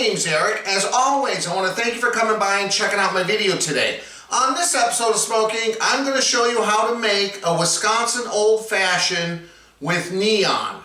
name's Eric. As always, I want to thank you for coming by and checking out my video today. On this episode of Smo'King, I'm going to show you how to make a Wisconsin Old Fashioned with neon.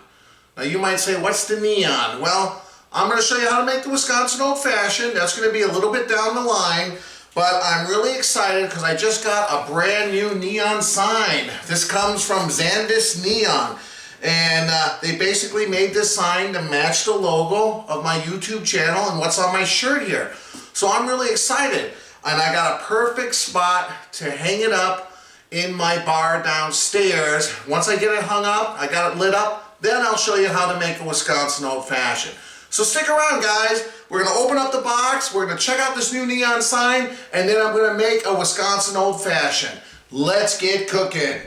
Now you might say, what's the neon? Well, I'm going to show you how to make the Wisconsin Old Fashioned. That's going to be a little bit down the line, but I'm really excited because I just got a brand new neon sign. This comes from Xandis Neon. And they basically made this sign to match the logo of my YouTube channel and what's on my shirt here. So I'm really excited. And I got a perfect spot to hang it up in my bar downstairs. Once I get it hung up, I got it lit up, then I'll show you how to make a Wisconsin Old Fashioned. So stick around, guys. We're going to open up the box, we're going to check out this new neon sign, and then I'm going to make a Wisconsin Old Fashioned. Let's get cooking.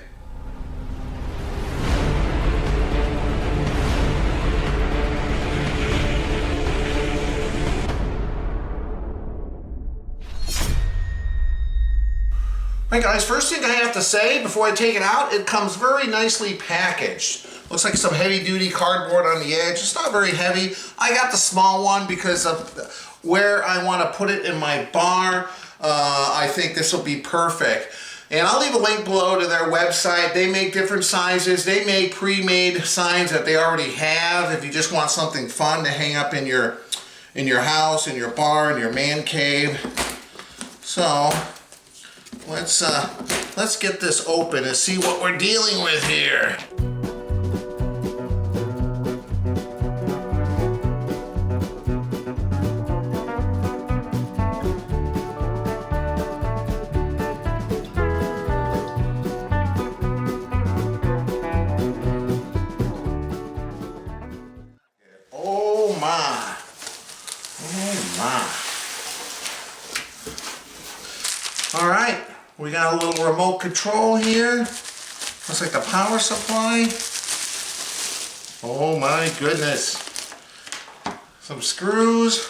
Alright guys, first thing I have to say before I take it out, it comes very nicely packaged. Looks like some heavy duty cardboard on the edge. It's not very heavy. I got the small one because of where I want to put it in my bar. I think this will be perfect. And I'll leave a link below to their website. They make different sizes. They make pre-made signs that they already have if you just want something fun to hang up in your house, in your bar, in your man cave. So let's get this open and see what we're dealing with here. Oh my. Oh my. All right. We got a little remote control here. Looks like the power supply. Oh my goodness. Some screws.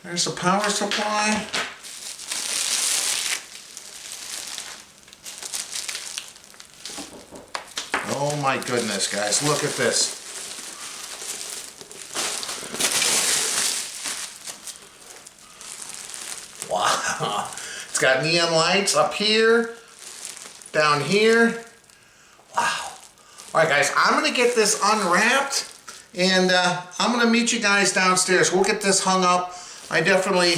There's the power supply. Oh my goodness, guys. Look at this. Wow. It's got neon lights up here, down here. Wow. All right, guys, I'm going to get this unwrapped, and I'm going to meet you guys downstairs. We'll get this hung up. I definitely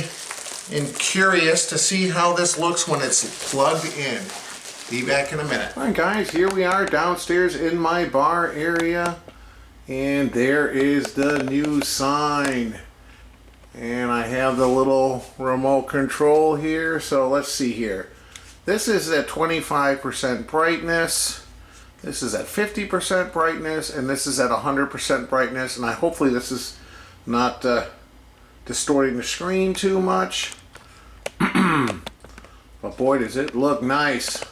am curious to see how this looks when it's plugged in. Be back in a minute. All right, guys, here we are downstairs in my bar area, and there is the new sign. And I have the little remote control here, so let's see here. This is at 25% brightness, this is at 50% brightness, and this is at 100% brightness, and hopefully this is not distorting the screen too much. But boy, does it look nice.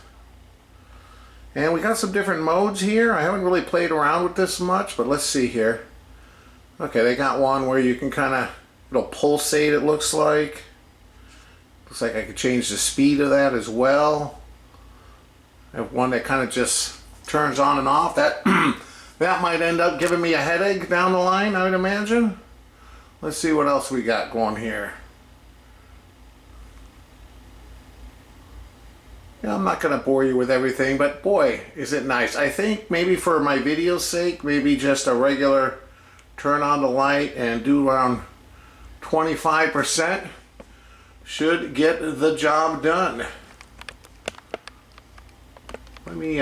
And we got some different modes here. I haven't really played around with this much, but let's see here. Okay, they got one where you can kind of, it'll pulsate, it looks like. Looks like I could change the speed of that as well. I have one that kind of just turns on and off. That that might end up giving me a headache down the line, I would imagine. Let's see what else we got going here. Yeah, I'm not going to bore you with everything, but boy, is it nice. I think maybe for my video's sake, maybe just a regular turn on the light and do around 25% should get the job done. Let me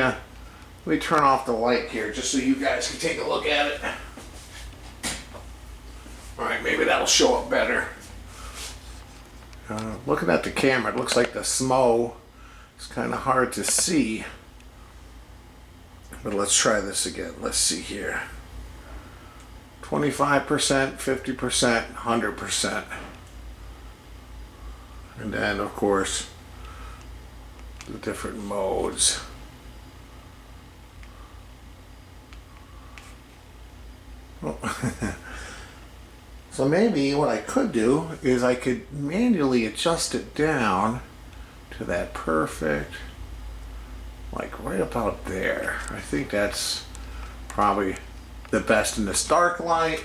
turn off the light here just so you guys can take a look at it. Alright, maybe that'll show up better. Looking at the camera, it looks like the Smo is kind of hard to see. But let's try this again. Let's see here. 25%, 50%, 100%. And then, of course, the different modes. So maybe what I could do is I could manually adjust it down to that perfect, like right about there. I think that's probably the best in this dark light.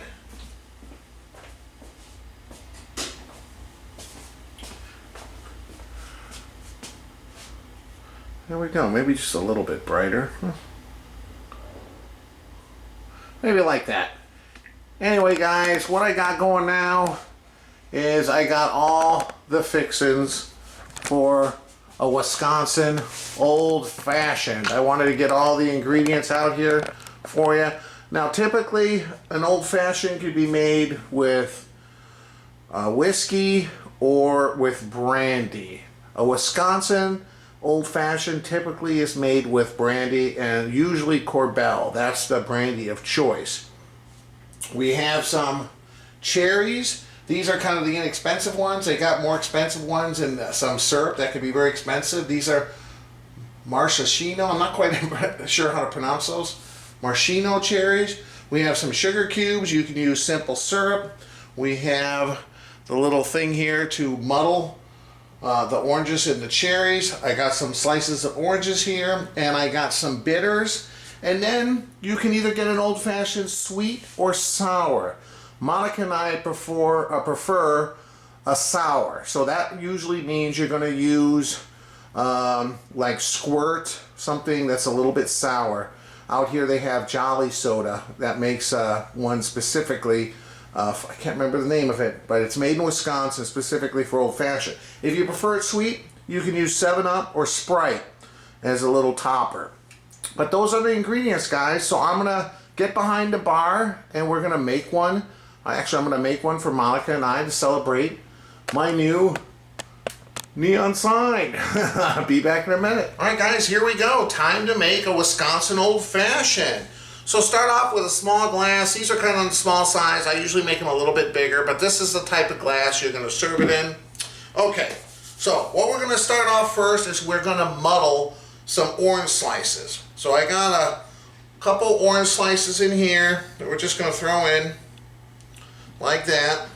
There we go. Maybe just a little bit brighter. Maybe like that. Anyway, guys, what I got going now is I got all the fixings for a Wisconsin Old Fashioned. I wanted to get all the ingredients out here for you. Now, typically, an Old Fashioned could be made with whiskey or with brandy. A Wisconsin Old Fashioned typically is made with brandy and usually Korbel. That's the brandy of choice. We have some cherries. These are kind of the inexpensive ones. They got more expensive ones and some syrup that could be very expensive. These are Maraschino. I'm not quite sure how to pronounce those. Maraschino cherries. We have some sugar cubes. You can use simple syrup. We have the little thing here to muddle the oranges and the cherries. I got some slices of oranges here, and I got some bitters. And then you can either get an old-fashioned sweet or sour. Monica and I prefer a sour. So that usually means you're going to use like Squirt, something that's a little bit sour. Out here they have Jolly Soda that makes one specifically. I can't remember the name of it, but it's made in Wisconsin specifically for Old Fashioned. If you prefer it sweet, you can use 7-Up or Sprite as a little topper. But those are the ingredients, guys. So I'm going to get behind the bar and we're going to make one. Actually, I'm going to make one for Monica and I to celebrate my new neon sign. Be back in a minute. All right, guys, here we go. Time to make a Wisconsin Old Fashioned. So start off with a small glass. These are kind of on the small size. I usually make them a little bit bigger, but this is the type of glass you're going to serve it in. Okay, so what we're going to start off first is we're going to muddle some orange slices. So I got a couple orange slices in here that we're just going to throw in like that.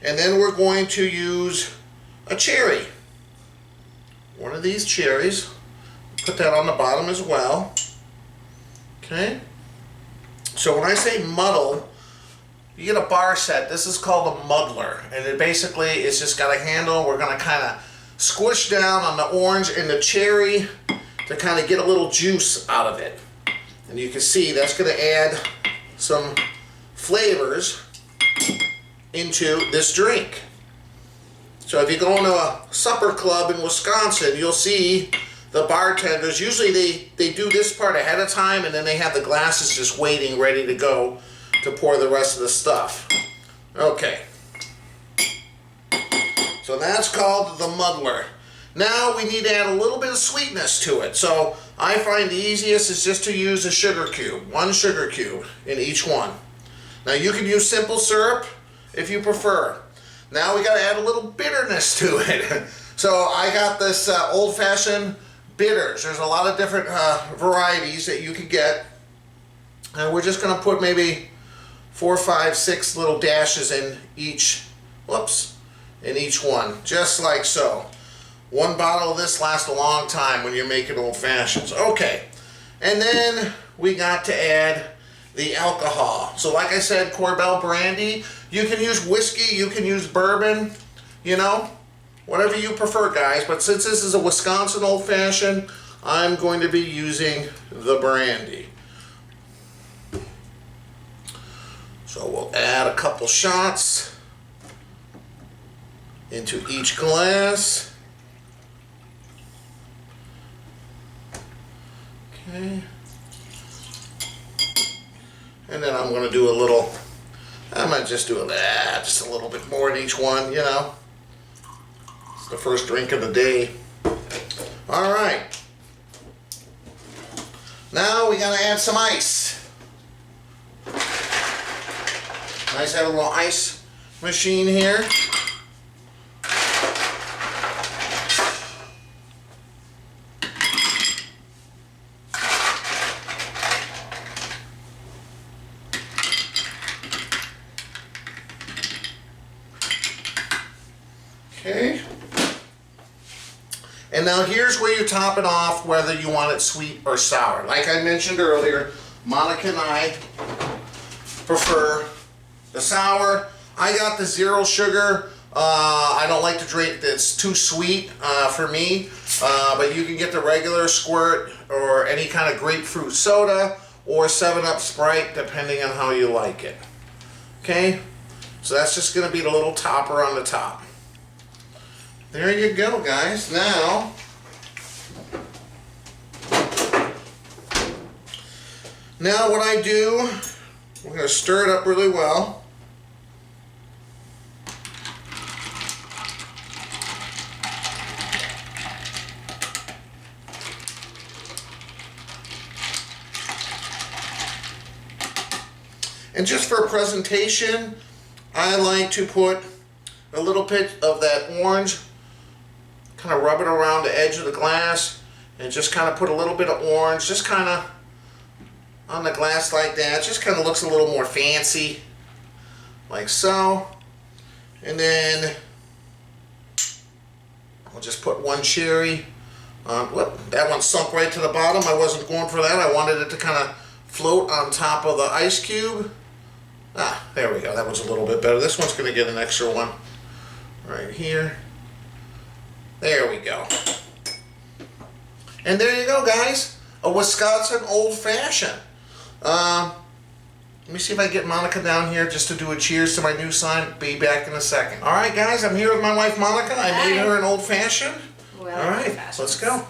And then we're going to use a cherry. One of these cherries. Put that on the bottom as well. Okay. So when I say muddle, you get a bar set. This is called a muddler. And it basically is just got a handle. We're going to kind of squish down on the orange and the cherry to kind of get a little juice out of it. And you can see that's going to add some flavors into this drink. So if you go into a supper club in Wisconsin, you'll see the bartenders, usually they do this part ahead of time and then they have the glasses just waiting ready to go to pour the rest of the stuff. Okay. So that's called the muddler. Now we need to add a little bit of sweetness to it. So I find the easiest is just to use a sugar cube. One sugar cube in each one. Now you can use simple syrup if you prefer. Now we got to add a little bitterness to it. So I got this old-fashioned bitters. There's a lot of different varieties that you can get. And we're just going to put maybe 4, 5, 6 little dashes in each, in each one. Just like so. One bottle of this lasts a long time when you're making old fashions. Okay. And then we got to add the alcohol. So like I said, Korbel brandy. You can use whiskey, you can use bourbon, you know, whatever you prefer, guys. But since this is a Wisconsin Old Fashioned, I'm going to be using the brandy. So we'll add a couple shots into each glass. Okay. And then I'm going to do a little, I might just do just a little bit more in each one, you know. It's the first drink of the day. All right. Now we got to add some ice. Nice, have a little ice machine here. Okay. And now here's where you top it off, whether you want it sweet or sour. Like I mentioned earlier, Monica and I prefer the sour. I got the zero sugar I don't like to drink that's too sweet for me, but you can get the regular Squirt or any kind of grapefruit soda or 7-Up Sprite, depending on how you like it. Okay, so that's just going to be the little topper on the top. There you go, guys. Now, what I do, we're going to stir it up really well. And just for presentation, I like to put a little bit of that orange, kind of rub it around the edge of the glass, and just kind of put a little bit of orange, just kind of on the glass like that. Just kind of looks a little more fancy, like so. And then I'll just put one cherry. Whoop, that one sunk right to the bottom. I wasn't going for that. I wanted it to kind of float on top of the ice cube. Ah, there we go. That was a little bit better. This one's going to get an extra one right here. There we go. And there you go, guys. A Wisconsin Old Fashioned. Let me see if I can get Monica down here just to do a cheers to my new sign. Be back in a second. All right, guys. I'm here with my wife, Monica. I made her an Old Fashioned. Well, all right, let's go.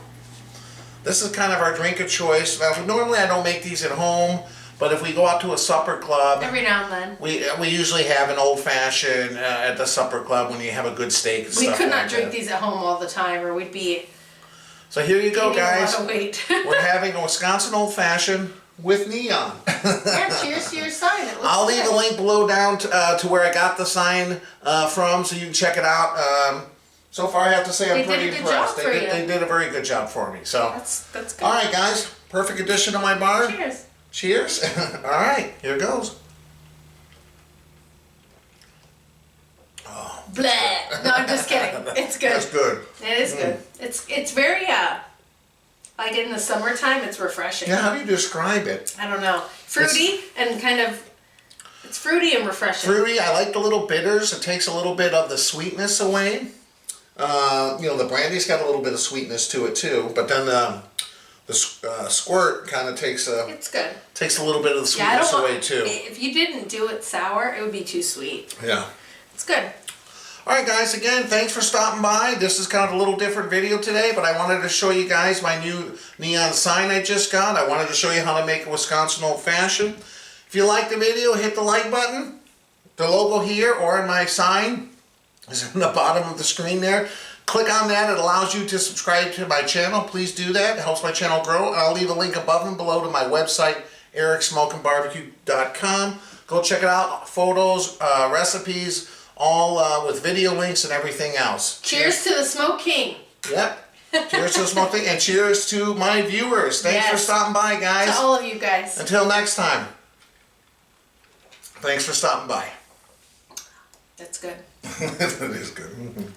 This is kind of our drink of choice. Now, normally I don't make these at home. But if we go out to a supper club, every now and then, we usually have an old fashioned at the supper club when you have a good steak and stuff. We could not drink these at home all the time, or we'd be. So here you go, guys. A lot of weight. We're having a Wisconsin Old Fashioned with neon. Yeah, cheers to your sign. I'll leave the link below down to where I got the sign from, so you can check it out. So far, I have to say I'm pretty impressed. They did a very good job for me. So that's good. All right, guys. Perfect addition to my bar. Cheers. Cheers. All right, here goes. Oh. Bleh. No, I'm just kidding. It's good. That's good. It is good. It's very like in the summertime, it's refreshing. Yeah, how do you describe it? I don't know. Fruity and kind of, it's fruity and refreshing. Fruity. I like the little bitters. It takes a little bit of the sweetness away. The brandy's got a little bit of sweetness to it too, but then the Squirt kind of takes it's good. Takes a little bit of the sweetness away too. If you didn't do it sour, it would be too sweet. Yeah. It's good. All right, guys. Again, thanks for stopping by. This is kind of a little different video today, but I wanted to show you guys my new neon sign I just got. I wanted to show you how to make a Wisconsin Old Fashioned. If you like the video, hit the like button. The logo here or in my sign is in the bottom of the screen there. Click on that. It allows you to subscribe to my channel. Please do that. It helps my channel grow. And I'll leave a link above and below to my website, ericsmokingbbq.com. Go check it out. Photos, recipes, all with video links and everything else. Cheers to the Smo'King. Yep. Cheers to the Smo'King. And cheers to my viewers. Thanks for stopping by, guys. To all of you guys. Until next time. Thanks for stopping by. That's good. It is good.